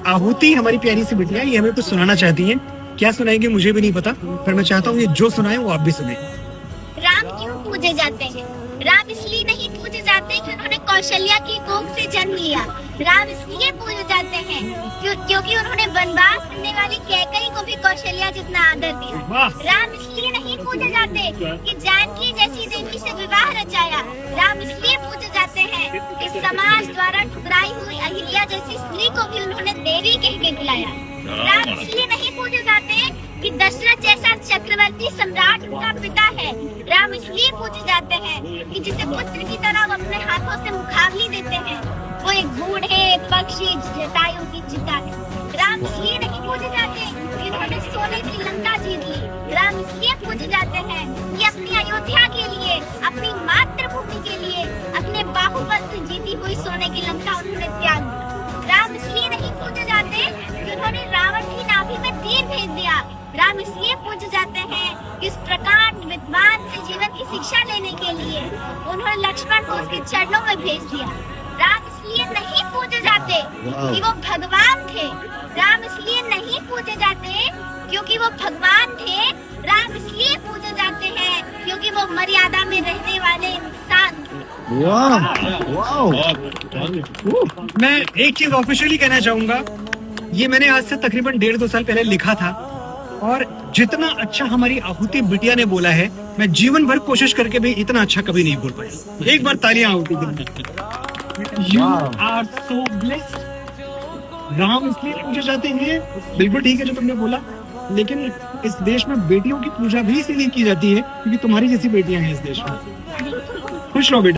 आहुति हमारी प्यारी सी बिटिया ये हमें कुछ सुनाना चाहती है। क्या सुनाएंगे मुझे भी नहीं पता, पर मैं चाहता हूँ ये जो सुनाए वो आप भी सुने। राम क्यों पूजे जाते हैं? राम इसलिए नहीं पूजे जाते कि उन्होंने कौशल्या की कोख से जन्म लिया। राम इसलिए पूजे जाते हैं क्योंकि उन्होंने वनवास करने वाली कैकई को भी कौशल्या जितना आदर दिया। राम इसलिए नहीं पूजे जाते कि जानकी जैसी देवी से विवाह रचाया। राम इसलिए पूजे जाते हैं कि समाज द्वारा ठुकराई हुई अहिल्या जैसी स्त्री को भी उन्होंने देवी कह के बुलाया। राम इसलिए नहीं पूजे जाते कि दशरथ जैसा चक्रवर्ती सम्राट उनका पिता है। राम इसलिए पूजे जाते हैं कि जिसे पुत्र की तरह वो अपने हाथों से मुखाग्नि देते हैं, वो एक बूढ़े पक्षी जटायु की चिता है। राम इसलिए नहीं पूजे जाते कि उन्होंने सोने की लंका जीत ली। राम इसलिए पूजे जाते हैं कि अपनी अयोध्या के लिए, अपनी मातृभूमि के लिए, अपने बाहुबल से जीती हुई सोने की लंका उन्होंने त्याग दी। राम इसलिए नहीं पूजे जाते कि उन्होंने रावण की नाभि में तीर भेज दिया। राम इसलिए पूजे जाते हैं कि इस प्रकार विद्वान से जीवन की शिक्षा लेने के लिए उन्होंने लक्ष्मण को उसके चरणों में भेज दिया। राम इसलिए नहीं पूजे जाते कि वो भगवान थे। राम इसलिए नहीं पूजे जाते क्योंकि वो भगवान थे। राम इसलिए पूजे जाते हैं क्योंकि वो मर्यादा में रहने वाले इंसान। मैं एक चीज ऑफिशियली कहना चाहूंगा, ये मैंने आज से तकरीबन 1.5-2 साल पहले लिखा था, और जितना अच्छा हमारी आहुति बिटिया ने बोला है, मैं जीवन भर कोशिश करके भी इतना अच्छा कभी नहीं बोल पाया। एक बार तालियां आहुति के लिए। You are so blessed. Ram इसलिए पूजे जाते हैं, बिल्कुल ठीक है जो तुमने बोला, लेकिन इस देश में बेटियों की पूजा भी इसलिए की जाती है क्योंकि तुम्हारी जैसी बेटियां हैं इस देश में। खुश रहो बेटी।